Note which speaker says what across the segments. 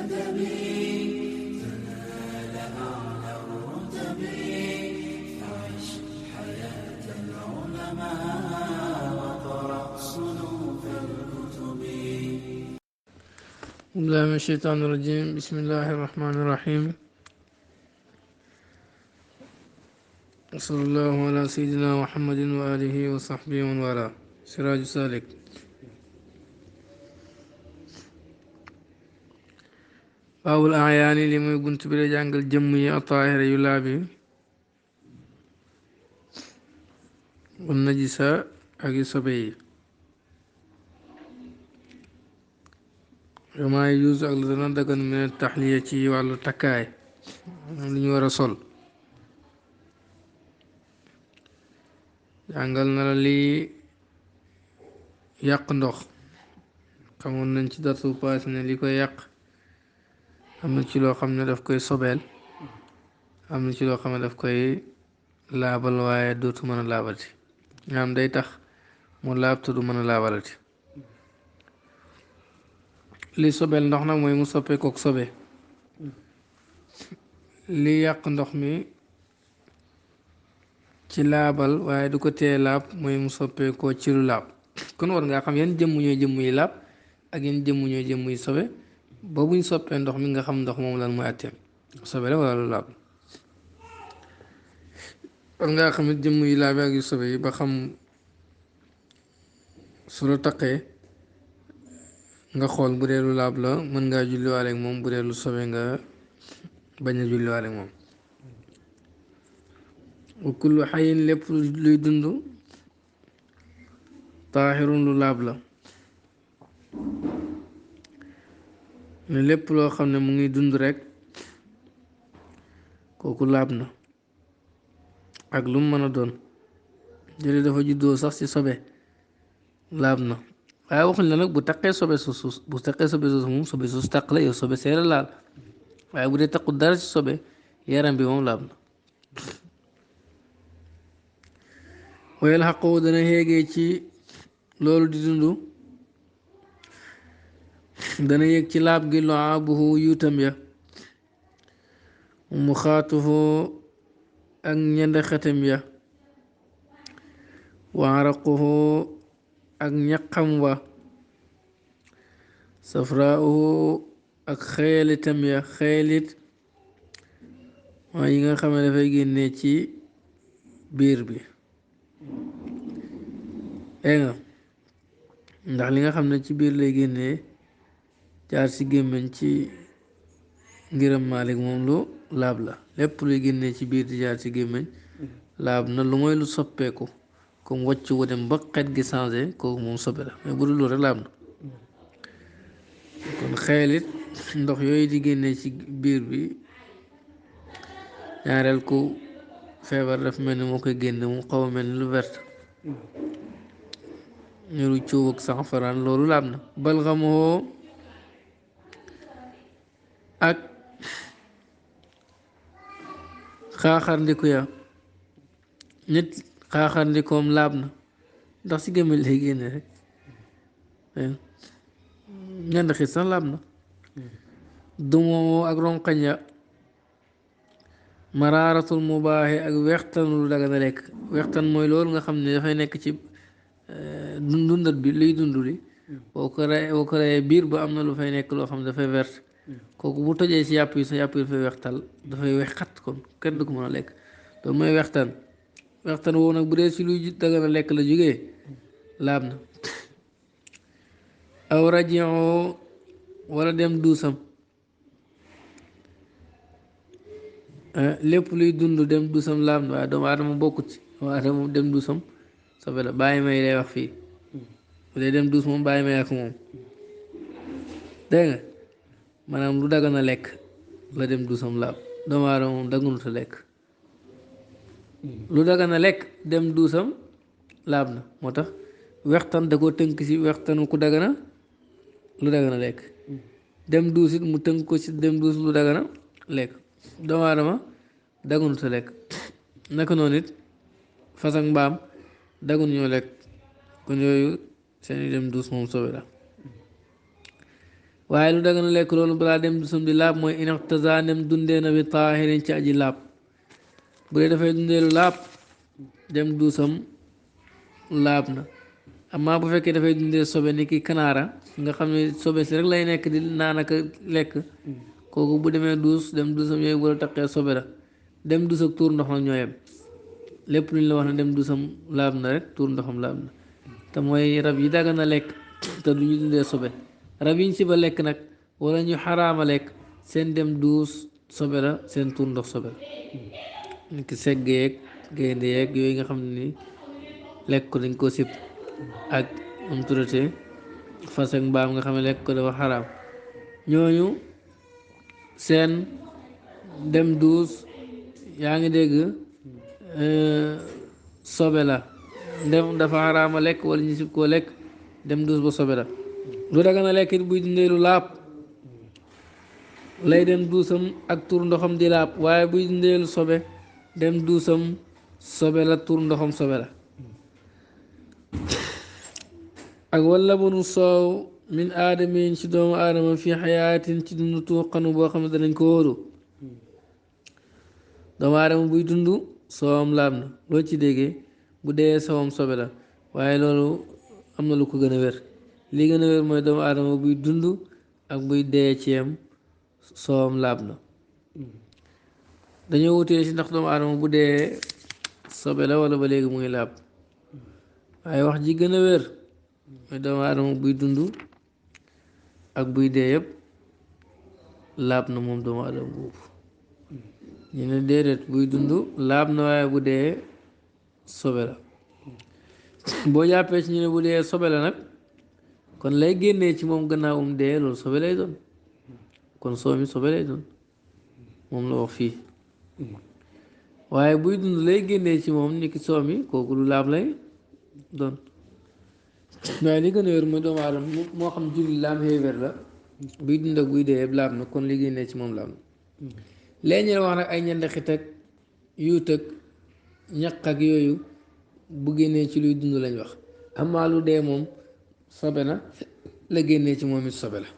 Speaker 1: تنال أعلى الرتب فعش حياة العلماء وقرأ صنوف الكتب.
Speaker 2: بالله من الشيطان الرجيم. بسم الله الرحمن الرحيم. وصلى الله على سيدنا محمد وآله وصحبه ومن والاه. سراج سالك. باب الأعيان لما كنت بلا جانجل جمي الطاهر يلابي والنجسة أجي صبي وما يجوز أغلظنا دقن من التحلية وعلى التكاي لن ورسول jàngal na la lii yàq ndox xamoon nañ ci darsu paase ne li koy yàq am na ci loo xam ne daf koy sobeel am na ci loo xam ne daf koy laabal waaye dootu mën a laabalati nga am day tax mu laab te du mën a laabalati li sobeel ndox nag mooy mu soppee kook sobe li yàq ndox mi ci laabal waaye du ko tee laab mooy mu soppee koo ci lu laab kon war ngaa xam yan jëmm ñooy jëmm yi laab ak yan jëmm ñooy jëmm yi sobe ba buñ soppee ndox mi nga xam ndox moom lan mooy atteem sobe la wala lu laab war ngaa xam it jëmm yi laab ak yu sobe yi ba xam su la taqee nga xool bu dee lu laab la mën ngaa julliwaale ak moom bu dee lu sobe nga bañ a julliwaale ak moom wa kullu xayin lépp luy dund taaxirun lu laab la ne lépp loo xam ne mu ngi dund rekk kooku laab na ak lu mu mën a doon jële dafa juddoo sax ci sobe laab na waaye waxuñ la nag bu taqee sobe suus bu taqee sobe suus moom sobe suus taq la yow sobe seera laal waaye bu dee taqut dara ci sobe yaram bi moom laab na wayal xaqoo dana xéegee ci loolu di dund dana yëg ci laab gi lu'aabuhu yuutam ya mu xaatuhu ak ñendaxatam ya wa araquhu ak ñaqam wa safraauhu ak xeelitam ya xeelit waa yi nga xam ne dafay génnee ci biir bi nga ndax li nga xam ne ci biir lay génnee jaar ci gémmiñ ci ngiram Maalik moom lu laab la lépp luy génnee ci biir di jaar ci gémmiñ laab na lu mooy lu soppeeku comme wàcc wu dem ba xet gi changé kooku moom sobe la mais bu dul loolu rek laab na kon xeelit ndox yooyu di génnee ci biir bi ñaareel ku feebar daf mel ni moo koy génne mu xaw a mel ni lu vert ñuru cuub ak saxfaraan loolu laab na balxamoo ak xaaxarndiku ya nit xaaxarndikoom laab na ndax ci gémmiñ lay génne rek ñand xit sax laab na dumoo ak ronqañ ya maraaratul mubaaxi ak wextan lu dagana lekk wextan mooy loolu nga xam ne dafay nekk ci dundat bi luy dund li boo ko reyee biir ba am na lu fay nekk loo xam ne dafay vert kooku bu tojee ci yàpp yi sa yàpp yi dafay wextal dafay wexat kon kenn du ko mën a lekk loolu mooy wextan wextan woowu nag bu dee ci luy dagana lekk la jógee laab na aw rajioo wala dem duusam lépp luy dund dem duusam laab na waaye doomu aadama bokkut ci doomu aadama dem duusam sobe la bàyyi may lay wax fii bu dee dem duus moom bàyyi may ak moom dégg nga maanaam lu daggan a lekk la dem duusam laab doomu aadama moom dagganut a lekk lu daggan a lekk dem duusam laab na moo tax wextan da koo tënk ci wextanu ku dagana lu dagana lekk dem duus it mu tënk ko ci dem duus lu dagana lekk doomu aadama daganut a lekk naka noonu it fas ak mbaam dagun ñoo lekk kon yooyu seeni dem duus moom sobe la waaye lu dagan lekk loolu balaa dem dusam di laab mooy inaqtasa nem dundee na bi taahirin ci aji laab bu dee dafay dundee lu laab dem duusam laab na amma bu fekkee dafay dundee sobe ni ki kanaara nga xam ne sobe si rek lay nekk di naan ak lekk kooku bu demee duus dem duusam yooyu bu la taqee sobe la dem duus ak tuur ndox nag ñoo yem lépp lu ñu la wax ne dem duusam laab na rek tuur ndoxam laab na te mooy rab yi dagan na lekk te du ñu dundee sobe rab yi ñu si ba lekk nag wala ñu xaraama lekk seen dem duus sobe la seen tuur ndox sobe la ni ki segg yeeg gaynde yeeg yooyu nga xam ne ni lekk ko dañ koo sib ak am turatee fas ak mbaam nga xam ne lekk ko dafa xaraam ñooñu seen dem duus yaa ngi dégg sobe la ndem dafa xaraama lekk wala ñu sib koo lekk dem duus ba sobe la lu dagan a lekk it buy dundee lu laab lay dem duusam ak tur ndoxam di laab waaye buy dundee lu sobe dem duusam sobe la tur ndoxam sobe la ak wala bunu soow min aadamin ci doomu aadama fi xayaatin ci dund tuuqanu boo xam ne danañ ko wóoru doomu aadama buy dund soowam laab na loo ci déggee bu dee soowam sobe la waaye loolu am na lu ko gën a wér li gën a wér mooy doomu aadama buy dund ak buy dee ci yem soowam laab na dañoo wutee ci ndax doomu aadama bu dee sobe la wala ba léegi muy laab waaye wax ji gën a wér mooy doomu aadama buy dund ak buy dee yëpp laab na moom doomu aadama boobu ñu ne déedéet buy dund laab na waaye bu dee sobe la boo jàppee ci ñu ne bu dee sobe la nag kon lay génnee ci moom gannaaw dee loolu sobe lay doon kon soo mi sobe lay doon moom la wax fii waaye buy dund lay génnee ci moom ni ki soo mi kooku lu laab lay doon waaye li gën a wér mooy doomu aadama moo xam julli laam xéeféer la buy dund ak buy dee yëpp laab na kon li génnee ci moom laab na léegi ñu wax nag ay ñand xit ak yuut ak ñaq ak yooyu bu génnee ci luy dund lañ wax amaa lu dee moom sobe na la génnee ci moom it sobe la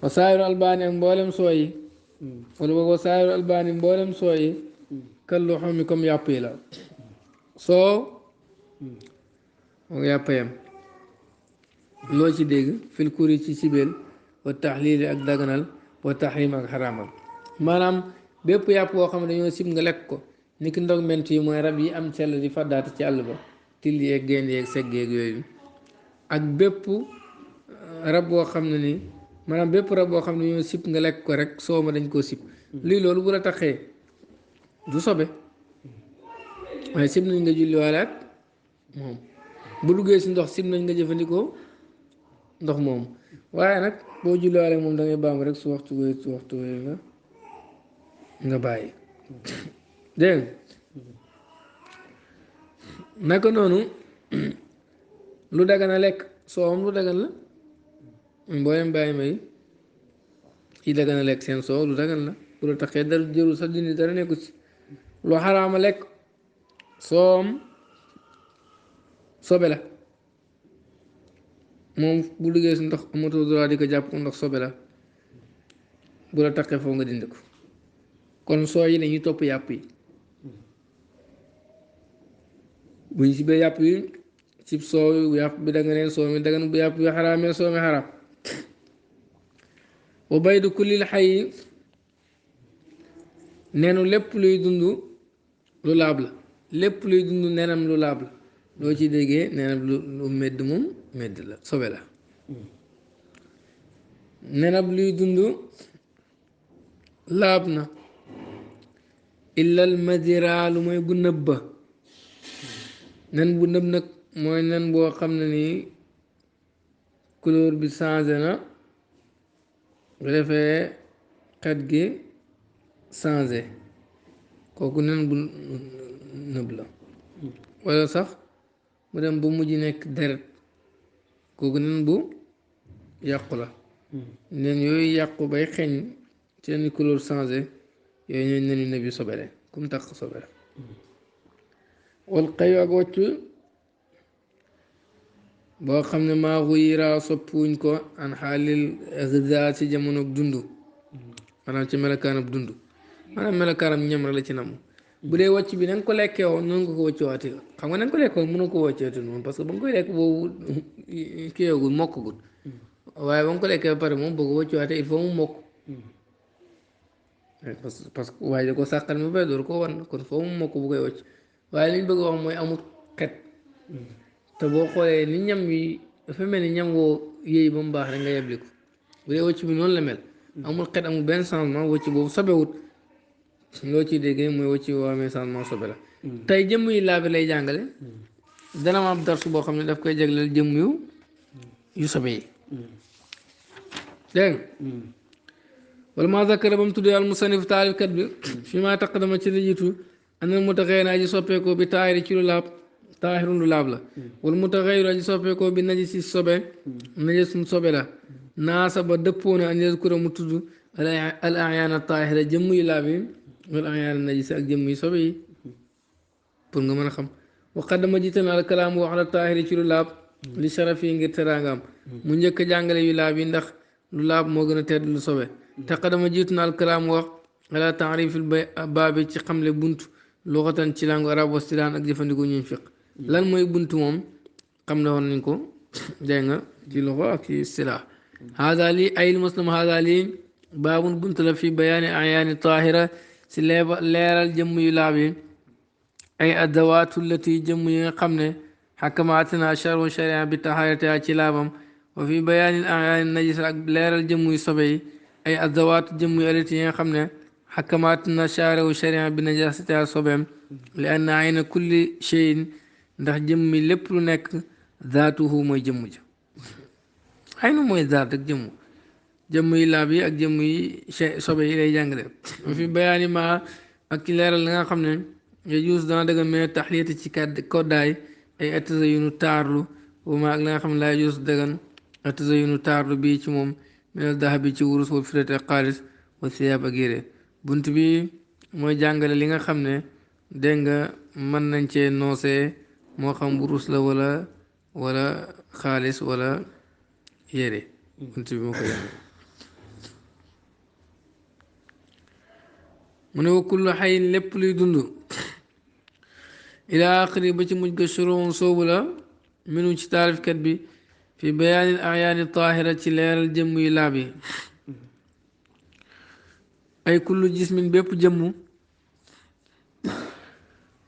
Speaker 2: wasaayiru albaani ak mboolem sooyi wala boog wasaayiru albaani mboolem sooyi kallu xam mi comme yàpp yi la soo moo yàpp yam loo ci dégg fil kuri ci sibeel wa taxliili ak daganal wa taxrim ak xaraamal maanaam bépp yàpp woo xam ne dañoo sib nga lekk ko ni ki ndog ment yi mooy rab yi am sell di faddaati ci àll ba till yeeg génn yeeg segg yeeg yooyu ak bépp rab boo xam ne ni maanaam bépp rab boo xam ne dañoo sib nga lekk ko rek soo ma dañ koo sib lii loolu bu la taxee du sobe waaye sib nañ nga julliwaale ak moom bu duggee si ndox sib nañ nga jëfandikoo ndox moom waaye nag boo julliwaale ak moom da ngay baam rek su waxtu wéy nga bàyyi dégg naka noonu lu dagan a lekk soowam lu dagan la mboolem bàyyi may yi dagan a lekk seen soow lu dagan la bu la taxee dara jërul sax dindi dara nekku ci lu xaraama lekk soowam sobe la moom bu duggee si ndox amatoo droit di ko jàpp ko ndox sobe la bu la taxee foofu nga dindi ko kon soo yi dañuy topp yàpp yi buñ si bee yàpp yi cib soow yàpp bi danga neen soo mi dagan bu yàpp bi xaraamee soo mi xaraam wa baydu kullil xay neenu lépp luy dund lu laab la lépp luy dund neenam lu laab la loo ci déggee neenam lu medd moom medd la sobe la neenam luy dund laab na illal madira lu mooy bu nëbba nen bu nëb nag mooy nen boo xam ne nii couleur bi changé na bu defee xet gi changé kooku nen bu nëb la walla sax mu dem bu mujj nekk deret kooku nen bu yàqu la nen yooyu yàqu bay xeeñ seen couleur changé yooyu ñooy nen yu nëb yu sobele kum tax sobele wal xayu ak wàccu boo xam ne maa xuyira soppuñ ko an xaalil gida ci jamono dund maanaam ci melakaanam dund maanaam melakaanam ñam rek la ci nam bu dee wàcc bi na nga ko lekkee woon noonu nga ko wàcceewaatee xam nga na nga ko lekkee woon mënoo ko wàcceewaatee noonu parce que ba nga koy lekk boobu kiiwagul mokkagul waaye ba nga ko lekkee ba pare moom boo ko wàcceewaatee il faut mu mokk parce que waaye da ko sàqal mi bay door ko wan kon foo mu mokk bu koy wàcc waaye li ñu bëgg a wax mooy amul xet te boo xoolee ni ñam yi dafa mel ni ñam woo yéey ba mu baax rek nga yebli ko bu dee wàcc bi noonu la mel amul xet amul benn changement wàcc boobu sobewut loo ciy déggee mooy wàcc boo amee changement sobe la tey jëmm yi laabi lay jàngale dana ma am darsu boo xam ne daf koy jagleel jëmm yu sobe yi dégg nga wala maa zakara ba mu tuddee al musanif taalifkat bi fi maa taqadama ci la jiitu anal mutaxayyir aji soppeekoo bi taahiri ci lu laab taahirun lu laab la wala mutaxayyir aji soppeekoo bi najis si sobe najisun sobe la naasa ba dëppoo na an yazkura mu tudd al ayaana taahira jëmm yu laab yi wal ayaana najis ak jëmm yu sobe yi pour nga mën a xam waqaddama jiital al kalaam wax la taahiri ci lu laab li sharaf yi ngir teraangam mu njëkk a jàngale yu laab yi ndax lu laab moo gën a tedd lu sobe taqadama jiitu na al kalaam wax ala taarifil baabi ci xamle bunt luxatan ci langue arab wastilaan ak jëfandikoo ñuy fiq lan mooy bunt moom xam ne woon nañ ko dégg nga ci loxo ak ci istilaa haada lii ayil muslim haada lii baabun bunt la fi bayaani ayaani taahira si leeral jëmm yu laab yi ay adawaatu lati jëmm yi nga xam ne xakamaatina charu sharia bi taharata ci laabam wa fi bayaani ayaani najis ak leeral jëmm yu sobe yi ay adawaatu jëmm yu alati yi nga xam ne xakamaatina charu sharia bi najasata sobeem li anna ayna kulli cheyin ndax jëmmi lépp lu nekk zaatuhu mooy jëmm ja aynu mooy zaat ak jëmm yi laab yi ak jëmm yi sobe yi lay jàngale wa fi bayaani ma ak ci leeral li nga xam ne yajuus dana dëgg mais taxliyati ci koddaay ay atazayunu taarlu wama ak la nga xam ne laa yajuus dëggan atazayunu taarlu bii ci moom minal dahabi ci wurus wal fiddati ak xaalis wa siyaab ak yére bunt bi mooy jàngale li nga xam ne dégg nga mën nañ cee noosee moo xam wurus la wala xaalis wala yére bunt bi moo ko jàngale mu ne wa kullu xayin lépp luy dund ila axiri ba ci mujj ga shuruun soobu la minu ci taarifkat bi fi bayaanil ayaani taahira ci leeral jëmm yu laab yi ay kullu jismin bépp jëmm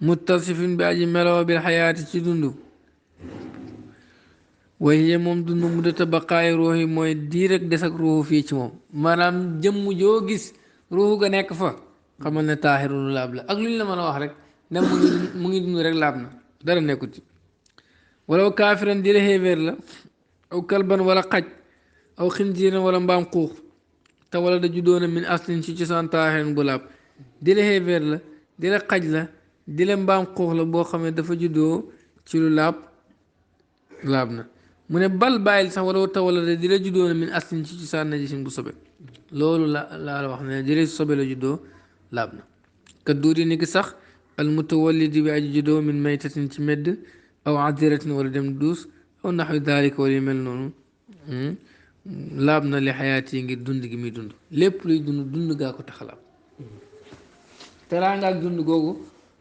Speaker 2: muttasifin bi aji meloo bil xayaati ci dund waaye moom dund mu data baqaayi ruux yi mooy diir ak des ak ruuxu fii ci moom maanaam jëmm joo gis ruuxu ga nekk fa xamal ne taaxiru lu laab la ak lu ñu la mën a wax rek ne mu ngi dund rek laab na dara nekkut ci wala kaafiran di la xéeféer la aw kalban wala xaj aw xinziiran wala mbaam xuux te wala da juddoona min aslin ci cosaan taaxiran bu laab di la xéeféer la di la xaj la di la mbaam xuux la boo xam ne dafa juddoo ci lu laab na mu ne bal bàyyil sax wala te wala di la juddoona min aslin ci cosaan najisin bu sobe loolu la wax ne di la sobe la juddoo laab na kat duudi ni ki sax al mutawallidi bi aji juddoo min maytatin ci medd aw adiratin wala dem duus aw naxwi daalika wala yu mel noonu laab na li xayaat yi ngir dund gi muy dund lépp luy dund gaa ko tax laab teraanga ak dund googu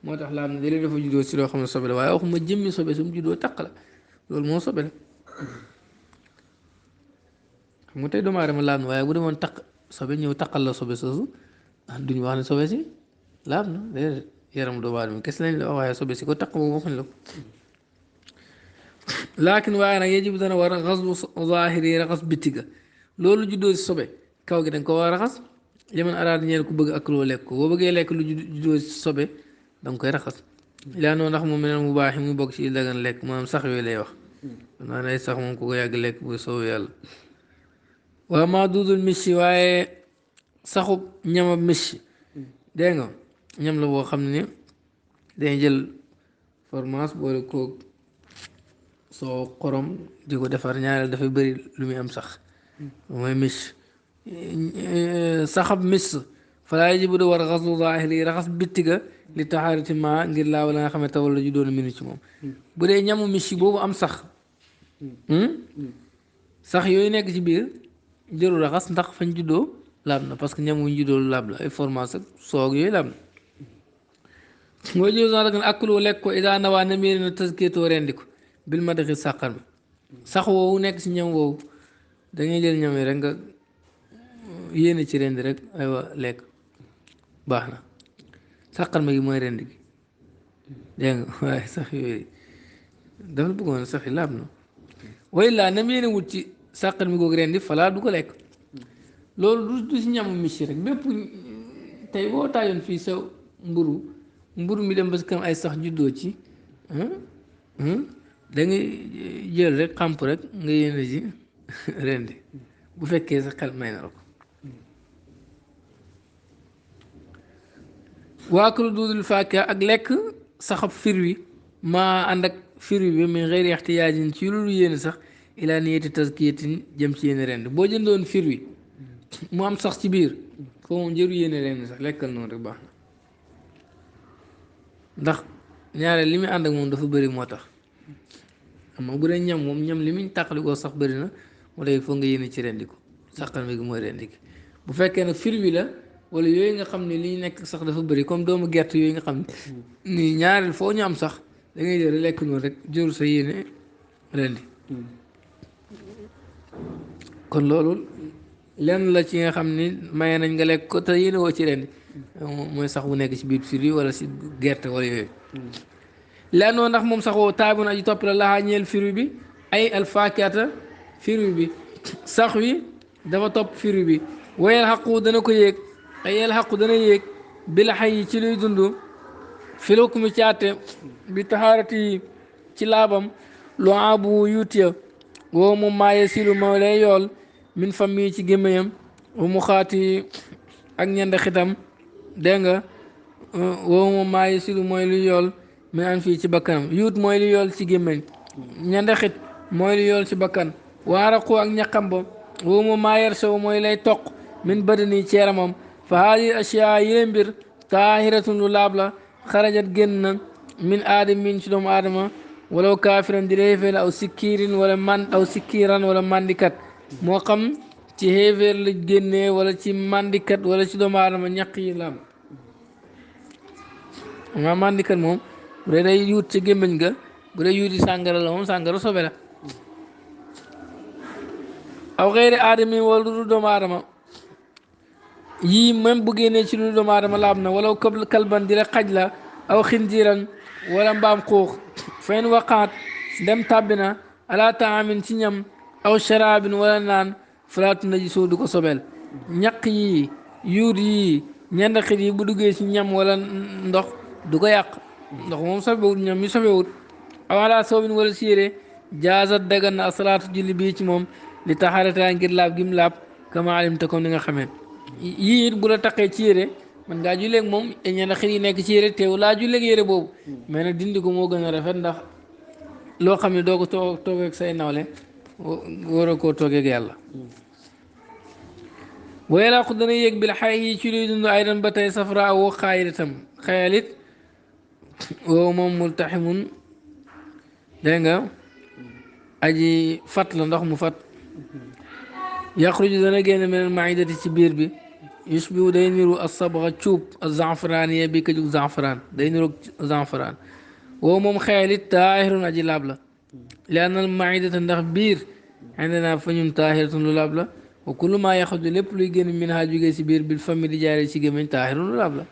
Speaker 2: moo tax laab na dalee dafa juddoo si loo xam ne sobe la waaye waxuma jëmmi sobe su mu juddoo taq la loolu moo sobe la xam nga tey doomu aadama laab na waaye bu demoon taq sobe ñëw taqal la sobe soosu duñu wax ne sobe si laab na déedéet yaram doomu aadama kes lañ la wax waaye sobe si ko taq boobu waxuñ la ko laakin waaye nag yejib dana war a xaslu zaahiri raxas bittiga loolu juddoo si sobe kaw gi danga ko war a raxas yaman araat ñeel ku bëgg ak loo lekk ko boo bëggee lekk lu juddoo si sobe danga koy raxas laa noonu ndax moom meneen mu baax yi mu bokk ci dagan lekk maanaam sax yooyu lay wax naa nay sax moom ku ko yàgg lekk bu soobee yàlla waa maa duudul missi waaye saxub ñamab missi dégg nga ñam la boo xam ne dañuy jël fromage boole koog soo xorom di ko defar ñaareel dafay bëri lu muy am sax mooy mis saxab mis falaa yajibu da war a xaslu zaahiri raxas bittiga li taxaarati ma ngir laaw la nga xam ne tawal la ju doon minu ci moom bu dee ñamu mis yi boobu am sax sax yooyu nekk ci biir jëru raxas ndax fañ juddoo laab na parce que ñam wuñ juddoo laab la ay fromage ak soog yooyu laab na mooy jëru sax rek akkuloo lekk ko ida nawaa na miiri na tësketoo rendi ko bil ma dexi sàqar mi sax woowu nekk ci ñam woowu dangay jël ñam yi rek nga yéene ci rendi rek aywa lekk baax na sàqar ma gi mooy rendi gi dégg nga waaye sax yooyu dafa bëggoon sax yi laab na way laa nam yéene wut ci sàqar mi googu rendi falaa du ko lekk loolu du si ñamu michi rek bépp tey boo taajoon fii sa mburu mi dem ba si kam ay sax juddoo ci da ngay jël rek xàmp rek nga yéene ji rendi bu fekkee sa xel may na la ko waakulu duudul faaka ak lekk saxab fir wi maa ànd ak fir wi bi min xëyri ixtiyaajin ci loolu yéene sax ilaa niyati taskiyatin jëm ci yéene rend boo jëndoon fir wi mu am sax ci biir foo moom jëru yéene rend sax lekkal noonu rek baax na ndax ñaare li muy ànd ak moom dafa bëri moo tax ama bu dee ñam moom ñam li muy tàqalikoo sax bëri na moo tax foog nga yéene ci rendi ko sàqal mi gi mooy rendi ki bu fekkee nag fir wi la wala yooyu nga xam ne li nekk sax dafa bëri comme doomu gerte yooyu nga xam ne nii ñaareel foo ñu am sax da ngay jël lekk noonu rek jëru sa yéene rendi kon loolu lenn la ci nga xam ni maye nañ nga lekk ko te yéene woo ci rendi mooy sax bu nekk ci biir fir yi wala si gerte wala yooyu lennoo ndax moom sax woo taabun aji topp la laxaa ñeel fir bi ay alfaakata fir bi sax wi dafa topp fir bi wayal xaqu dana ko yéeg ay yel xaqu dana yéeg bi la xay yi ci luy dund filuk mi caate bi taxaarati yi ci laabam lu abu yuutiya woo mu maaye silu ma lay yool min famille ci gémmiñam wa mu xaati ak ñend xitam dégg nga woo mu maaye silu mooy lu yool min an fii ci bakkanam yuut mooy lu yool ci gémmiñ ñend xit mooy lu yool ci bakkan waaraqu ak ñaqam ba woo mu maayer sow mooy lay toq min badani ci yaramam fa haadi asiyaa yile mbir taahiratun lu laab la xarajat génn na min aadamin ci doomu aadama walaw kaafiran di xéeféer aw sikkiirin aw sikkiiran wala mandikat moo xam ci xéeféer la génnee wala ci mandikat wala ci doomu aadama ñaq yi laab ma mandikat moom bu dee day yuut ci gémmiñ ga bu dee yuuti sàngara la moom sàngara sobe la aw xeeri aadamin wala lu dul doomu aadama yii même bu génnee ci lu doomu aadama laab na wala kalban di la xaj la aw xinjiiran wala mbaam xuux fayn waqaat dem tàbbina ala taamin ci ñam aw sharaabin wala naan falaatu na ji soo du ko sobeel ñaq yi yuut yi ñend xit yi bu duggee ci ñam wala ndox du ko yàq ndox moom sobewut ñam mi sobewut aw ala soobin wala siire jaazat dagan na asalaatu julli bii ci moom li taxarataa ngir laab gim laab kama alimta comme ni nga xamee yii it bu la taqee ci yére man ngaa julleeg moom ñenn xir yi nekk ci yére teew laa julleeg yére boobu mais nag dindi ko moo gën a rafet ndax loo xam ne doo ko toogeeg say nawle waroo koo toogeeg yàlla booy laa ko dana yéeg bil xay yi ci luy dund ay dan ba tey safra woo xaayit itam xayalit woo moom multaximun dégg nga aji fat la ndox mu fat yaxruju dana génn meneen maidati ci biir bi yushbihu day niru asabxa cuub azanfaraaniya bi ka jug zanfaraan day niru zanfaraan woo moom xeelit taahirun aji laab la li annal maidata ndax biir indana fa ñun taahiratun lu laab la wa kullu maa yaxruju lépp luy génn min ha jógee ci biir bil fami di jaare ci gémmiñ taahirun lu laab la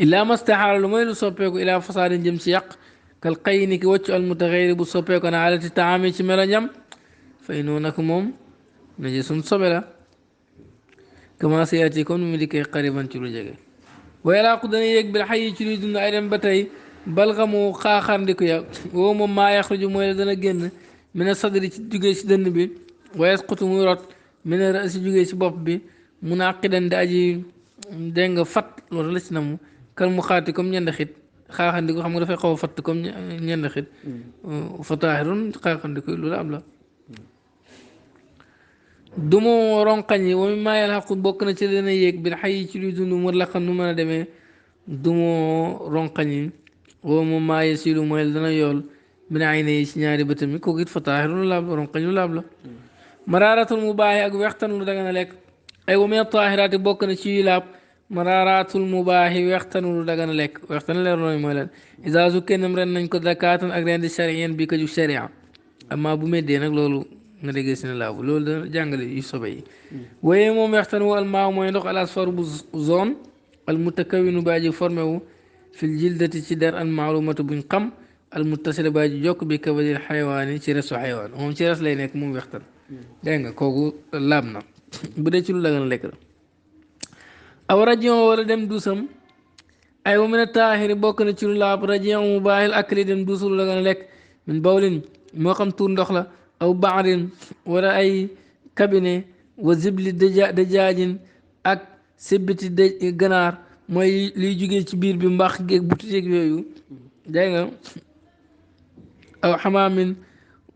Speaker 2: illaa mastaxaala lu mooy lu soppeeku ilaa fasaadin jëm ci yàq kal xëy ni ki wàccu almutaxayri bu soppeeku na alati taami ci melo ñam fay noonu nag moom najisun sobe la commencé yaati comme nu mu dikkee xariban ci lu jege waaye laa ko dana yéeg bil xay yi ci luy dund ay dem ba tey balxamu xaaxarndiku ya woo moom maa yaxruju mooy la dana génn mina sadri ci jugee ci dënn bi wa yasqutu muy rot mina rasi jugee ci bopp bi mun a aqidan di aji dégg nga fat loolu la ci namu kal mu xaati comme ñend xit xaaxandiku xam nga dafay xaw a fatt comme ñend xit fa taahirun xaaxandiku loolu am la dumoo ronqañ yi wa mi maa yalxaqu bokk na ci dana yéeg bil xay yi ci luy dund mu laqan nu mën a demee dumoo ronqañ yi woo moom maa yasilu mooy dana yool min aynayhi ci ñaari bëtam yi kooku it fa taahirun lu laab la ronqañ lu laab la maraaratul mubaahi ak wextan lu dagan a lekk ay wa min taahiraati bokk na ci yu laab maraaratul mubaahi wextan lu dagan a lekk wextan leer nooy mooy lan isa su kennam ren nañ ko zakaatan ak ren di shariyan bi ko ju sharia amma bu meddee nag loolu nga déggee si ne laabu loolu da jàngale yu sobe yi waaye moom wextan wu almaaw mooy ndox al asfar bu zone al mutakawinu baa ji formé wu fil jildati ci der al maalumatu buñ xam al muttasila baa ji jokk bi kabadil xayawaani ci resu xayawaan moom ci res lay nekk moom wextan dégg nga kooku laab na bu dee ci lu dagan lekk la aw rajion wala dem duusam ay wa min a taahiri bokk na ci lu laab rajion mu baaxil akli dem duusu lu dagan lekk min bawlin moo xam tuur ndox la aw baarin wala ay cabinet wa zibli dajaajin ak sibbiti ganaar mooy liy jugee ci biir bi mbaax geeg butigeeg yooyu dégg nga aw xamaamin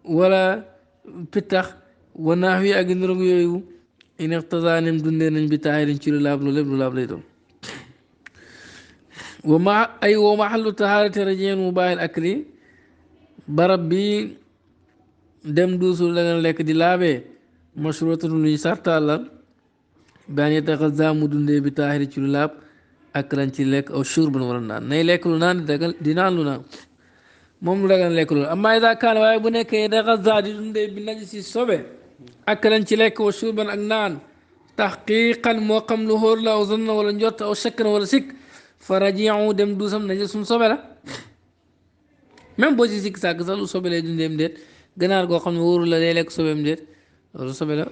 Speaker 2: wala pittax wa naax wi ak ndorom yooyu in iqtasaanim dundee nañ bi taahirin ci lu laab loolu lépp lu laab lay doon wa maxallu tahaarati rajeen mu baaxil akli barab bi dem duusul la nga lekk di laabee mashruutun luñ sartaal la baan yataxazaa mu dundee bi taahiri ci lu laab ak lan ci lekk aw shurban wala naan nay lekk lu naan di naan lu naan moom lu dagan lekk loolu amma ida kaan waaye bu nekkee yataxazaa di dundee bi najisi sobe ak lan ci lekk wa shurban ak naan taxqiqan moo xam lu xóor la aw zanna wala njott aw shakkan wala sikk fa rajiu dem duusam najisun sobe la même boo ci sikk sàkk sax lu sobe lay dundeem déet ganaar goo xam ne wóoru la day lekk sobeem déet loolu sobe la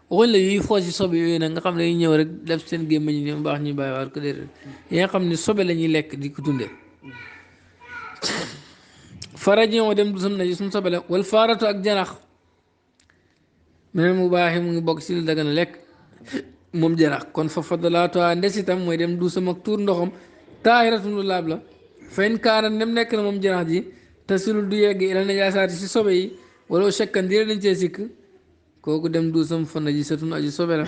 Speaker 2: waxuñ la yuy foo ci sobe yooyu nag nga xam ne yu ñëw rek def seen gémmañ ñi baax ñuy bàyyi waat ko déedéet yi nga xam ne sobe la ñuy lekk di ko dundee fa rajiu dem duusam najisun sobe la wal faaratu ak janax meneen mu baax mu ngi bokk si lu dagan a lekk moom janax kon fa fadalaatu ndesitam mooy dem duusam ak tuur ndoxam taahiratun lu laab la fayn kaana nem nekk na moom janax ji tasilul du yegg ila najaasaati si sobe yi wala shakkan dina dañ cee sikk kooku dem duusam fa najisatun aji sobe la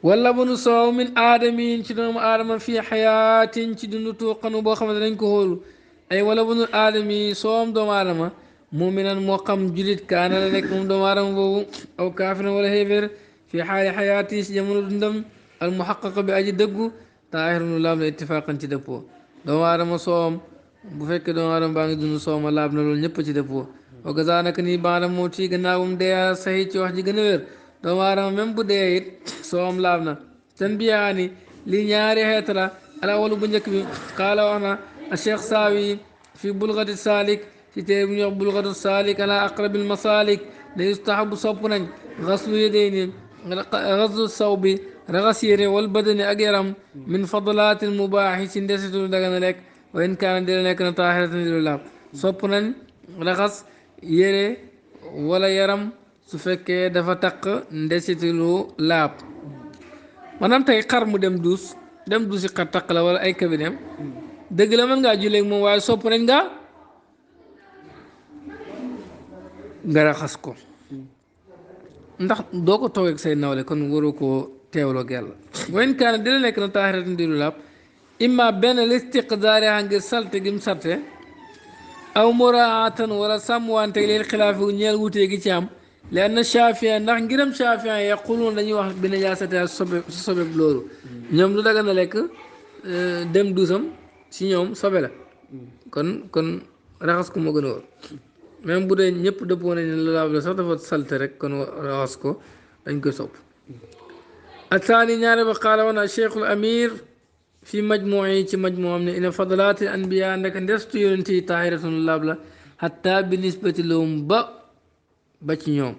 Speaker 2: wala bu nu soow min aadamiin ci doomu aadama fii xayaatin ci dundu tuuqanu boo xamante dañ ko xoolu ay wala bu nu aadami soowam doomu aadama muminan moo xam julit kaana la nekk moom doomu aadama boobu aw kaafiran wala xéeféer fii xaali xayaati si jamono dundam al muxaqaqa bi aji dëggu taahirun laab la ittifaqan ci dëppoo doomu aadama soowam bu fekkee doomu aadama baa ngi dund soowam laab na loolu ñëpp ci dëppoo wa kazaalika nii baadam moo ci gannaawum dee saxi ci wax ji gën a wér doomu aadama même bu dee it soowam laab na tan biyaani lii ñaari xeet la alawalu bu njëkk bi qaala wax na a cheikh saawi fi bulgati saalik ci téere bu ñuy wax bulgatu saalik ala aqrabil masalik ne yustahabu sopp nañ xaslu yadayni xaslu saw bi raxas yére wal badani ak yaram min fadlaatil mubaaxi ci ndesitul dagan a lekk wa in kaana dina nekk na taahiratan di lu laab sopp nañ raxas yére wala yaram su fekkee dafa taq ndesitul laab maanaam tey xar mu dem duusi xar taq la wala ay kabinem dëgg la mën ngaa julleeg moom waaye sopp nañ nga raxas ko ndax doo ko toog ak say nawle kon waroo koo teewloo yàlla wayn kaana dina nekk na taahiratan di lu laab imma benn listiqdaariha ngir salte gim sarte aw muraatan wala sàmmwante leen xilaafi ñeel wutee gi ci am li anna shafia ndax ngiram shafia yaquluun dañuy wax bi najaasati si sobe loolu ñoom lu dagan a lekk dem duusam si ñoom sobe la kon raxas ko moo gën a wóor même bu dee ñëpp dëppoo nañ ne laab la sax dafa salte rek kon raxas ko dañ koy sopp athani ñaare ba qaala woon a cheikhul amir fi majmuu yi ci majmuu am ne ina fadlaati anbiya ndek ndestu yonent yi taahiratun laab la hatta bi nisbati lahum ba ci ñoom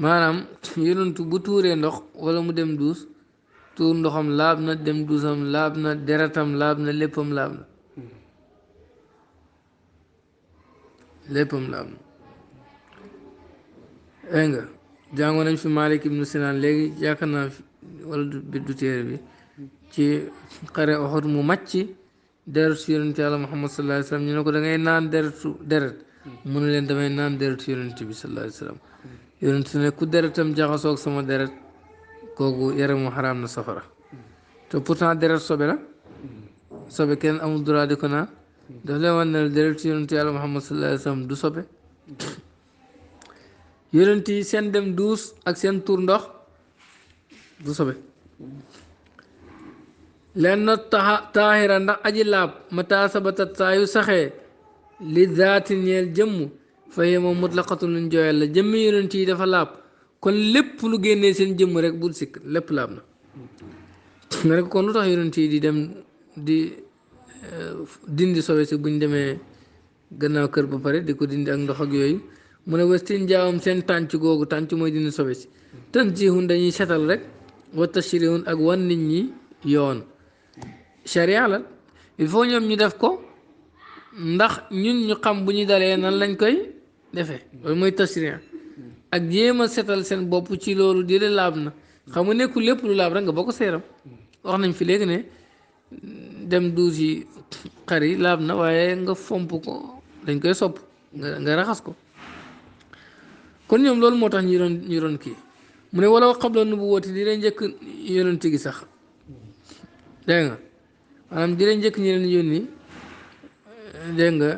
Speaker 2: maanaam yonentu bu tuuree ndox wala mu dem duus tuur ndoxam laab na dem duusam laab na deretam laab na léppam laab na léppam laab na dégg nga jàngoon nañ fi Malik ibnu Sinaan léegi yaakaar naa wala du téere bi ci xare Uhud mu màcc deretu yonent yàlla Muhammad sallallahu alayhi wa sallam ñu ne ko da ngay naan deret mu ne leen damay naan deretu yonent bi sallallahu alayhi wa sallam yonent ne ku deretam jaxasoog sama deret kooku yaramu xaraam na safara te pourtant deret sobe la sobe kenn amul droit di ko naan daf leen wan ne deret yonent yàlla Muhammad sallallahu alayhi wa sallam du sobe yonent yi seen dem duus ak seen tur ndox du sobe leen na taahira ndax aji laab mata sabatat saa yu saxee li zaati ñeel jëmm faye moom mutlaqatun luñ jooyal la jëmmi yonent yi dafa laab kon lépp lu génnee seen jëmm rek bul sikk lépp laab na nga ne kon lu tax yonent yi di dem di dindi sobe si buñ demee gannaaw kër ba pare di ko dindi ak ndox ak yooyu mu ne wastin jaawam seen tànc googu tànc mooy dindi sobe si tanzihun dañuy setal rek wa tashrihun ak wan nit ñi yoon sharia la il faut ñoom ñu def ko ndax ñun ñu xam bu ñu dalee nan lañ koy defee loolu mooy tashrih ak jéem a setal seen bopp ci loolu di la laab na xam nga nekkul lépp lu laab rek nga bokk seeram wax nañ fi léegi ne dem duus yi xar yi laab na waaye nga fomp ko dañ koy sopp nga raxas ko kon ñoom loolu moo tax ñu doon kii mu ne wala qabla nubuwwati di leen njëkk yonent gi sax dégg nga maanaam di leen njëkk ñu leen yónni dégg nga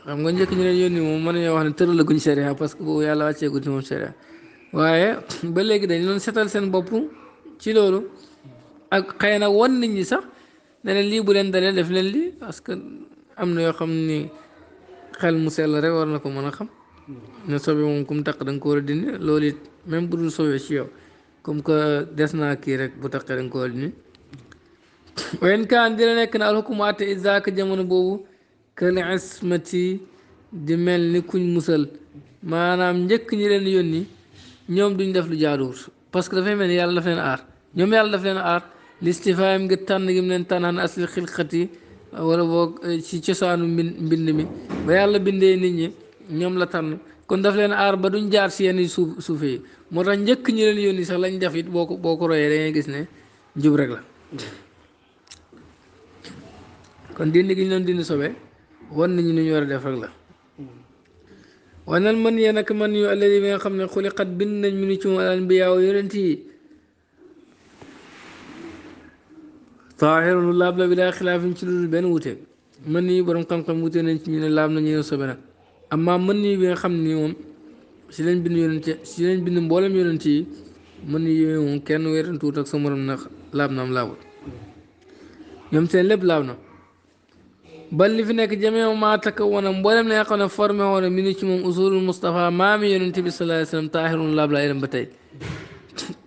Speaker 2: xam nga njëkk ñu leen yónni moom mën nañoo wax ne tëralaguñ sharia parce que boobu yàlla wàcceegu ci moom sharia waaye ba léegi dañ doon setal seen bopp ci loolu ak xëy na wan nit ñi sax ne leen lii bu leen dalee def leen lii parce que am na yoo xam ni xel mu sell rek war na ko mën a xam ne sobe moom kum taq da nga ko war a dindi loolu it même bu dul sobe ci yow comme que des naa kii rek bu taqee da nga ko war a dindi wayen kaan dina nekk na alxukumu àtte isaaka jamono boobu kël ismati di mel ni kuñ musal maanaam njëkk ñi leen yónni ñoom duñ def lu jaaduwut parce que dafay mel ni yàlla daf leen aar ñoom yàlla daf leen aar listifaayam ngir tànn gi mu leen tànnaan asli xilqati wala boog ci cosaanu mbind mi ba yàlla bindee nit ñi ñoom la tànn kon daf leen aar ba duñ jaar si yenn suufe yi moo tax njëkk ñi leen yónni sax lañ def it boo ko royee da ngay gis ne njub rek la kon dindi gi ñu doon dindi sobe wan nañu nu ñu war a def rek la wanal man yee nag man yu alladi bi nga xam ne xuliqat bind nañ mu ni ci moom al anbiyaaw yonent yi taahirun laab la bi laa xilaafin ci lu benn wute mën nii borom xam-xam wute nañ ci ñu ne laab na ñu ne sobe na amma mën nii bi nga xam ni moom si lañ bind yonent si lañ bind mboolem yonent yi mën nii yooyu moom kenn weerantuut ak sa morom na laab na am laabul ñoom seen lépp laab na bal li fi nekk jamee maa takk woon mboolem la nga xam ne formé woon mi ni ci moom usulul Mustafa maami yonent bi sallallahu alayhi wa sallam taahirun laab la itam ba tey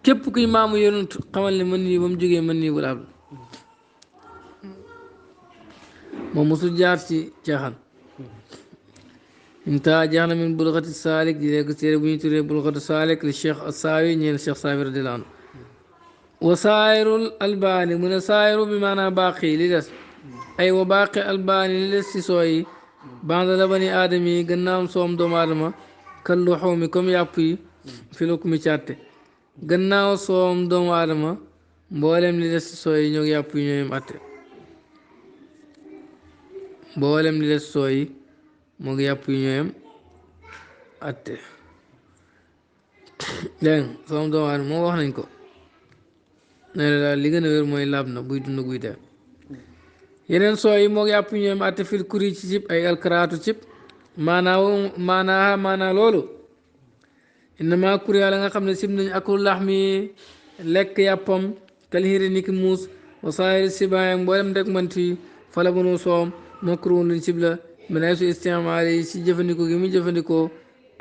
Speaker 2: képp kuy maamu yonent xamal ne mën nii ba mu jógee mën nii bu laab la moom mosul jaar ci caaxaan inta jeex na min bulxati saalik di léegi téere bu ñu turee bulxati saalik li cheikh asaawi ñeel cheikh saawi radiyallaahu anhu wa saayirul albaani mu ne saayiru bi maanaam baaqi li des ay wa baaqi albaani li des ci sooyi banda la bani aadama yi gannaawam soom doomu aadama kan lu xaw mi comme yàpp yi fi la ku mi càtte gannaaw soom doomu aadama mboolem li des ci sooyi ñoo yàpp yi ñooyam atte mboolem li des sooyi moo ngi yàpp yi ñooyam atte dégg soom doomu aadama moo wax nañ ko ne la daal li gën a wér mooy laab na buy dund guy dee yeneen sooy yi moo ngi yàpp yi ñooyam atte fil kuri ci cib ay alkaraatu cib maanaa loolu innama kuri yàlla nga xam ne sib nañ akul lax mi lekk yàppam kalxiiri niki muus wasaayir sibaayam mboolem rek manti fala bunu soom makruun luñ sib la minaay su istimaal yi si jëfandikoo gi mu jëfandikoo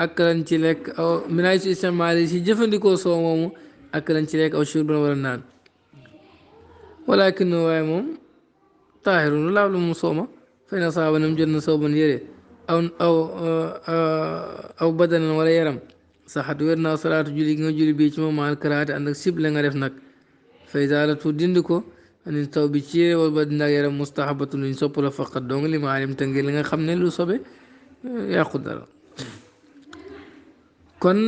Speaker 2: ak lan ci lekk aw minaay su istimaal yi si jëfandikoo soo moomu ak lan ci lekk aw shurban wala naan walakin waaye moom taahirun laab la mu sooma fay na saaba nam jot na sooban yére aw badanan wala yaram saxat wér naa salaatu julli gi nga julli bii ci moom maal karaate ànd ak sib la nga def nag fay zaalatu dindi ko ani taw bi ci yére wala ba dindi ak yaram mustahabatu luñ sopp la faqat dong li ma alim tënge li nga xam ne lu sobe yàqu dara kon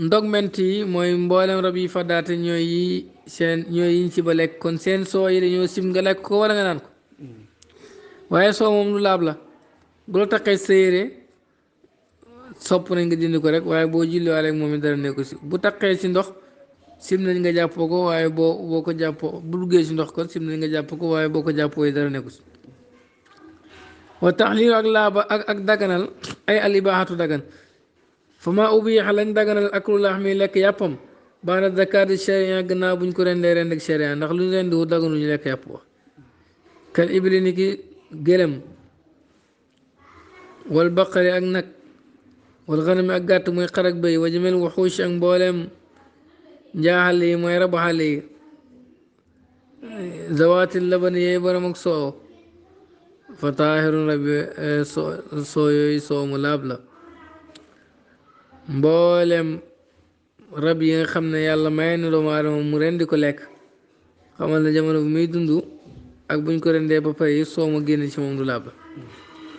Speaker 2: ndogment yi mooy mboolem rab yi faddaate ñooy yi seen ñooy yiñ ci ba lekk kon seen soo yi dañoo sib nga lekk ko wala nga naan ko waaye soo moom lu laab la bu la taqee sa yére sopp nañ nga dindi ko rek waaye boo julliwaale ak moom it dara nekku si bu taqee ci ndox sim nañ nga jàppoo ko waaye boo ko jàppoo bu duggee si ndox kon sim nañ nga jàpp ko waaye boo ko jàppoo yi dara nekku si wa taxliil ak laaba ak daganal ay alibaaxatu dagan fa ma ubiixa lañ daganal aklu laxmi lekk yàppam baana zakaati sharia gannaaw buñ ko rendee rend ak sharia ndax lu ñu rendi wu daganuñu lekk yàpp wa kal ibli ni ki gëlëm wal baqari ak nag wal xanami ak gàtt muy xar ak bëy wa jamel waxuush ak mbooleem njaaxal yi mooy rabaxal yi zawaatil labani yooyu borom ak soow fa taahirun rabbi soo yooyu soow mu laab la mboolem rab yi nga xam ne yàlla may na doomu aadama mu rendi ko lekk xamal na jamono bu muy dund ak buñ ko rendee ba pare yi soow ma génn ci moom du laab la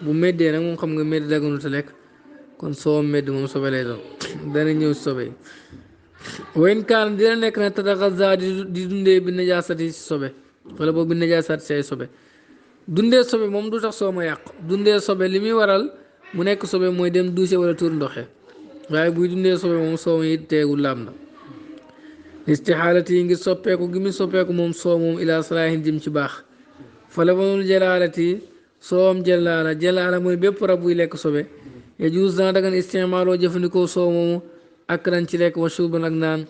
Speaker 2: bu meddee nag moom xam nga medd daganu te lekk kon soo medd moom sobe lay doon dana ñëw sobe yi wayn kaan dina nekk na tadaxaza di dundee bi najaasati si sobe wala boobu bi najaasati si ay sobe dundee sobe moom du tax soo ma yàqu dundee sobe li muy waral mu nekk sobe mooy dem douche wala tuur ndoxe waaye buy dundee sobe moom soo ma it teegul laab na istixaalati yi ngir soppeeku gi muy soppeeku moom soo moom ilaa salaahin jëm ci baax fa la banul jalaalati soowam jalaala mooy bépp rab buy lekk sobe yajuus dana dagan isticmaaloo jëfandikoo soow moomu ak lan ci lekk wa shurban ak naan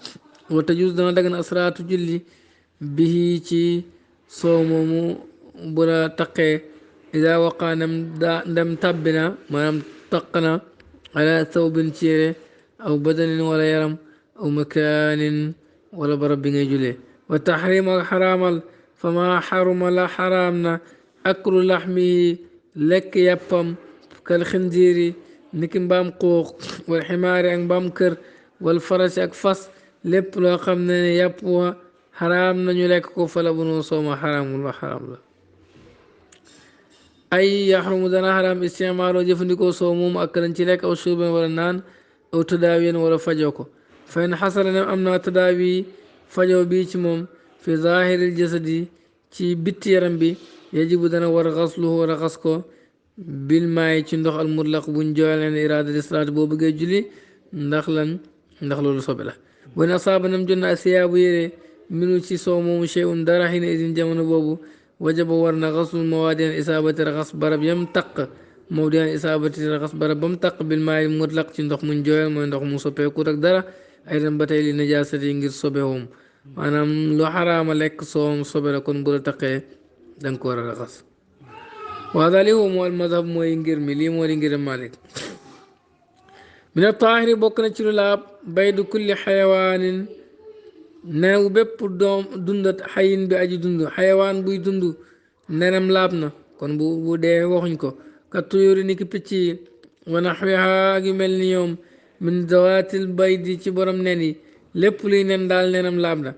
Speaker 2: wa tajuus dana dagan asraatu julli bii ci soow moomu bu la taqee ida waqaa ndem tàbbina maanaam taq na ala thawbin ci yére aw badanin wala yaram aw makaanin wala barab bi ngay julee wa taxrim ak xaraamal fa ma xaruma la xaraam na aklu laxmihi lekk yàppam kal xinziiri niki mbaam xuux wal ximaari ak mbaam kër wal farasi ak fas lépp loo xam ne yàpp wa xaraam nañu lekk ko fala bu noo sooma xaraamul wa xaraam la ay yaxrumu dana xaraam isticmaaloo jëfandikoo soow moom ak lañ ci lekk aw shurban wala naan aw tadaawiyan wala fajoo ko fa in xasala ne am naa tadaawi fajoo bi ci moom fi zaahiril jasadi ci bitti yaram bi yajibu dana war xasluhu raxas ko bil maay ci ndox al mutlaq buñ jooleen iraada di salaat boo bëggee julli ndax loolu sobe la wan asaaba nam jot na asiyaabu yére minu ci soow moomu cheyun dara xina idin jamono boobu wajaba war na xaslul mawaadiyan isaabati raxas barab yam taq mawdiyan isaabati raxas barab bam taq bil maay mutlaq ci ndox muñ jooyal mooy ndox mu soppeeku ak dara ay dem ba tey li najaasati ngir sobewoom maanaam lu xaraama lekk soowam sobe la kon bu la taqee danga ko war a raxas waa daal lii moom al mazhab mooy ngir mi lii moo di ngir Malik min at-taahiri bokk na ci lu laab baydu kulli xayawaanin nenew bépp doom dundat xayin bi aji dund xayawaan buy dund nenam laab na kon bu dee waxuñ ko ka tuyuri ni ki picc yi wa naxwiha ak yu mel ni ñoom min zawaatil baydi ci borom nen yi lépp luy nen daal nenam laab na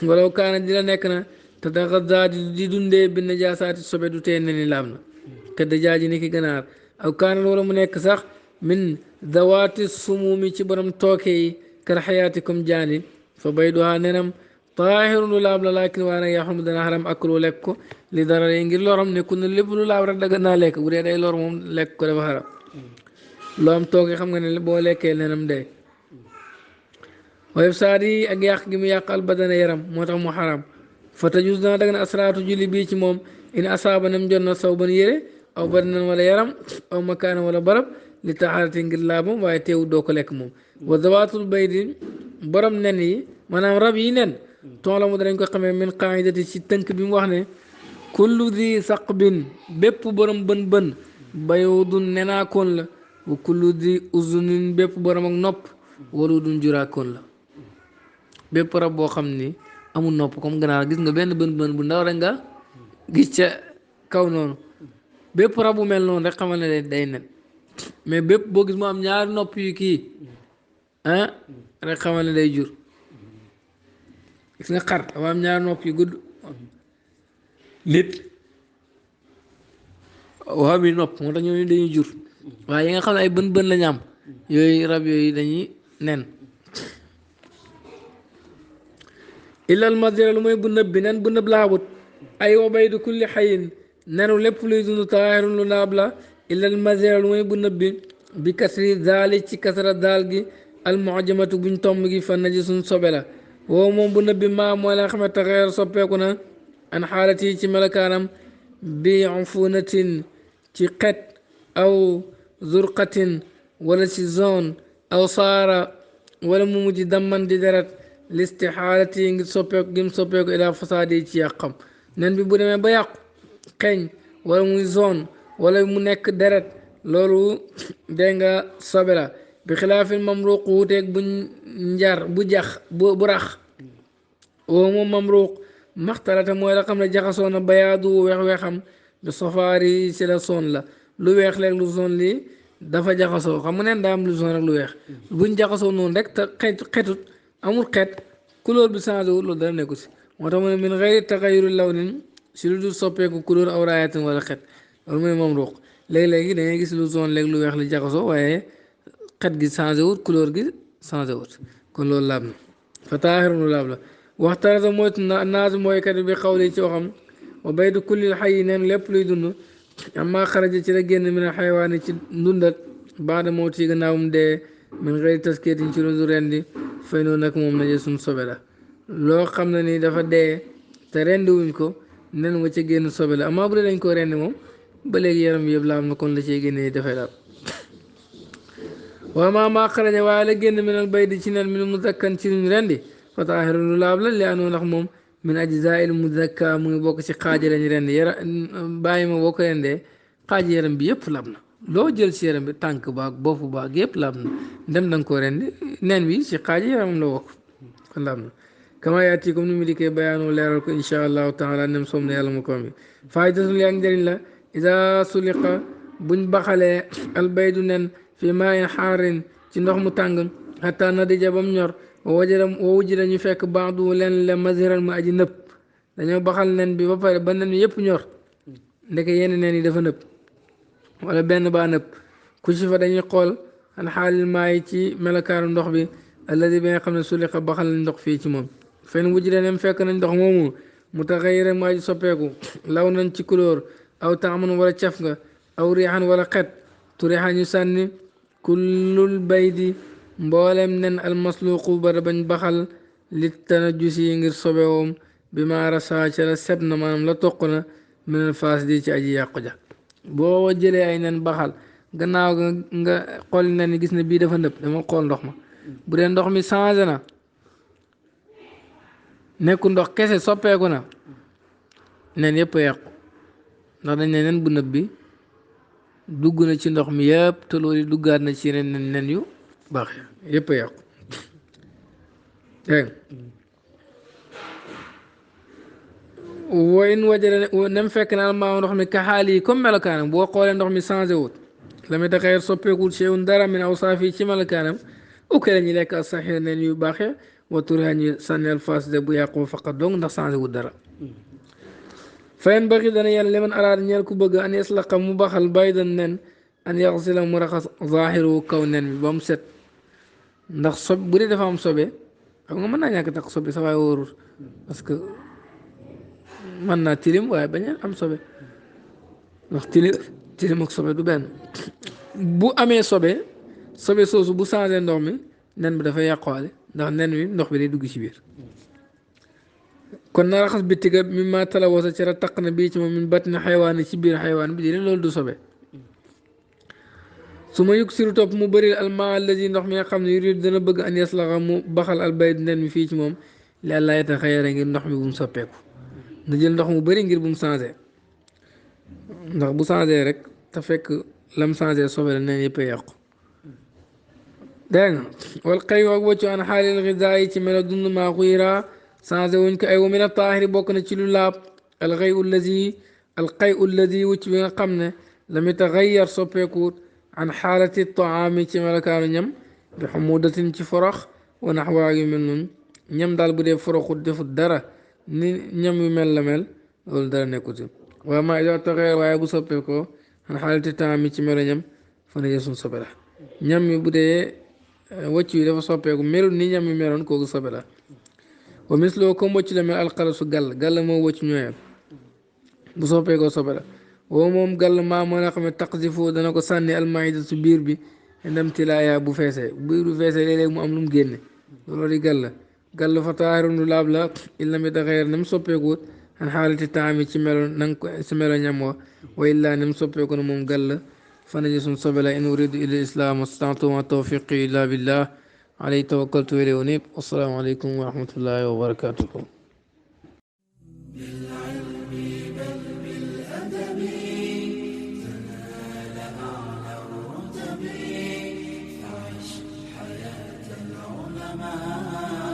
Speaker 2: walaw kaana di la nekk na tataxaza di dundee bi najaasaati sobe du tee neni laab na ka dajaaji ni ki ganaar aw kaana wala mu nekk sax min zawaati sumumi ci borom tooke yi kal xayaati comme jaani fa bayduha nenam taahirun lu laab la laakin waa nag yaxrumu dana xaram aklu lekk ko li dara yi ngir loram ne ku ne lépp lu laab rek daga naa lekk bu dee day lor moom lekk ko dafa xaram loo am tooke xam nga ne boo lekkee nenam day waaye saat yi ak yàq gi mu yàq albadana yaram moo tax mu xaram fa tajus dana daga na asraatu julli bii ci moom in asaaba nam jot na saw ban yére aw badanan wala yaram aw makaana wala barab li taxaarati ngir laabam waaye teewu doo ko lekk moom wa zawaatul baydi borom nen yi maanaam rab yi nen ton la mu danañ ko xamee min qaidati ci tënk bi mu wax ne kullu di saqbin bépp borom bën bën bayudun nenaakoon la wa kullu di uzunin bépp borom ak nopp waludun juraakoon la bépp rab boo xam ni amul nopp comme ganaar gis nga benn bën bën bu ndaw rek nga gis ca kaw noonu bépp rab bu mel noonu rek xamal ne day nen mais bépp boo gis mu am ñaari nopp yu kii rek xamal ne day jur gis nga xar dafa am ñaari nopp yu gudd nit waa mi nopp moo tax ñooñu dañuy jur waaye yi nga xam ne ay bën bën lañu am yooyu rab yooyu dañuy nen illal madira lu mooy bu nëb bi nen bu nëb laabut ay wa baydu kulli xayin nenu lépp luy dund taahirun lu laab la illal madira lu mooy bu nëb bi kasri daali ci kasra daal gi almucjamatu buñ tomb gi fa najisun sobe la woo moom bu nëbbi maa mooy la nga xam ne taxeer soppeeku na an xaalat yi ci melokaanam bi ufunatin ci xet aw zurqatin wala ci zone aw saara wala mu mujj damman di deret listixaalati yi ngir soppeeku gim soppeeku ila fasaadi yi ci yàqam nen bi bu demee ba yàqu xeeñ wala muy zone wala mu nekk deret loolu dégg nga sobe la bi xilaafil mamruq wuuteeg bu njar bu jax bu rax woo moom mamruq maxtalata mooy la xam ne jaxasoo na bayaadu weex-weexam bi sofaari ci la son la lu weex leeg lu son li dafa jaxasoo xam nga neen daa am lu son rek lu weex buñ jaxasoo noonu rek te xetut amul xet couleur bi changé wul loolu dara nekku si moo tax mu ne min xëyri taxayuri lawnin si lu dul soppeeku couleur aw raayatin wala xet loolu mooy mamruq léegi-léegi da ngay gis lu son léeg lu weex li jaxasoo waaye xet gi changé wut couleur gi changé wut kon loolu laab na fa taaxirun lu laab la waxtarata moytu naas mooy kat bi xawli ci waxam wa baydu kullil xay yi neen lépp luy dund amma xaraja ci la génn min a xayawaani ci ndundat baada mawti gannaawum dee min xëyri taskeetin ci lu du rendi fay noonu nag moom naje suñ sobe la loo xam ne ni dafa dee te rendi wuñ ko nen wa ca génn sobe la amma bu dee dañ ko rendi moom ba léegi yaram bi yëpp laab na kon la cee génne dafay laab waaw maa xaraja waaye la génn minal baydi ci nen min muzakkan ci luñ rendi fa taahiru lu laab la li anoo ndax moom min ajzaa'il muzakka mu ngi bokk ci xaaji lañ rendi bàyyi ma boo ko rendee xaaji yaram bi yëpp laab na loo jël ci yaram bi tànk baag bopp baag yëpp laab na dem da nga koo rendi nen bi ci xaaji yaram la bokk kon laab na kama yaati comme ni mu dikkee bayaanoo leeral ko insha allahu taala nem soom na yàlla mu koom bi faydatul yaa ngi njëriñ la ida suliqa buñ baxalee albaydu nen fi maa in xaarin ci ndox mu tàng xataa nadija bam ñor wujida ñu fekk baadu leen le masiral mu aji nëpp dañoo baxal nen bi ba pare ba nen bi yëpp ñor ndeke yenn nen yi dafa nëpp wala benn baa nëpp ku ci fa dañuy xool an xaalil maa yi ci melokaanu ndox bi alladi bi nga xam ne suliqa baxal nañ ndox fii ci moom fen wujida nem fekk nañ ndox moomu mu taxayira mu aji soppeeku law nañ ci couleur aw taaman wala caf nga aw riixan wala xet turixa ñu sànni kullul baydi mboolem nen almasluqu bara bañ baxal li tanajus yi ngir sobewoom bi ma rasa ca la seb na maanaam la toq na minal faas di ci aji yàqu ja boo jëlee ay nen baxal gannaaw nga xool nen gis ne bii dafa nëb dama xool ndox ma bu dee ndox mi changé na nekku ndox kese soppeeku na nen yëpp a yàqu ndax dañ ne nen bu nëb bi dugg na ci ndox mi yëpp te loolu duggaat na ci yeneen nen yu baax yëpp a yàqu dégg woyin wajale nem fekk na almaa ndox mi kaxaal yi comme melokaanam boo xoolee ndox mi changé wut la mi taxeer soppeekul cheyun dara min awsaaf yi ci melokaanam ukke la ñu lekk ak saxir nen yu baaxee wa turiha ñu sànneel fas de bu yàqu faqat donc ndax changé wut dara fayen baxi dana yàlla liman araad ñeel ku bëgg an yaslaqa mu baxal baydan nen an yaxsila mu raxas zahiru kaw nen bi ba mu set ndax sob bu dee dafa am sobe xam nga mën naa ñàkk tax sobe sa waaye wóorul parce que mën naa tilim waaye bañ am sobe ndax tilim ak sobe du benn bu amee sobe soosu bu changé ndox mi nen bi dafay yàqwaale ndax nen wi ndox bi day dugg ci biir kon na raxas bittiga mi ma talawasa ca taq na bii ci moom min batni xaywaan ci biir xaywaan bi di loolu du sobe su ma yug siru topp mu bëri almaa alladi ndox mi nga xam ne yurid dana bëgg an yaslaxa mu baxal albayd nen mi fii ci moom li àllaa yeta xayara ngir ndox mi bu mu soppeeku na jël ndox mu bëri ngir bu mu changé ndax bu changé rek te fekk lam changé sobe la neen yëpp a yàqu dégg nga wal xëy ak wàccu an xaalil xidaa yi ci melo dund maa xuyra changé wuñ ko ay wa min a taahiri bokk na ci lu laab alxay alladi wucc bi nga xam ne lam yataxayyar soppeekuut an xaalati taami ci melokaanu ñam bi xumudatin ci forox wa naxwaa yu mel noonu ñam daal bu dee foroxut defut dara ni ñam yu mel la mel loolu dara nekkuti waaye maa ida taxeer waaye bu soppeekoo an xaalati taami ci melo ñam fa ne suñ sobe la ñam mi bu dee wëcc yi dafa soppeeku melul ni ñam mi meloon kooku sobe la wa misloo comme wëcc la mel alxalasu gàll moo wëcc ñooyam bu soppeekoo sobe la woo moom gàll maa moo nga xam ne taqsifu dana ko sànni almaida su biir bi ndem tilaaya bu feesee biir bu feesee léeg-léeg mu am lu mu génne loolu di gàll gàll fa taahirun lu laab la illa mi taxeer nam soppeekuut an xaalati taami ci melo nang ko ci melo ñam wa illaa nam soppeeku na moom gàll fa najasun sobe la in uridu illa islam wastata'tu ma tawfiqi illa billah alayhi tawakkaltu wa ilayhi unib wassalaamu aleykum wa rahmatullahi wa barakatuhu
Speaker 1: بالعلم بل بالأدب تنال أعلى الرتب فعش حياة العلماء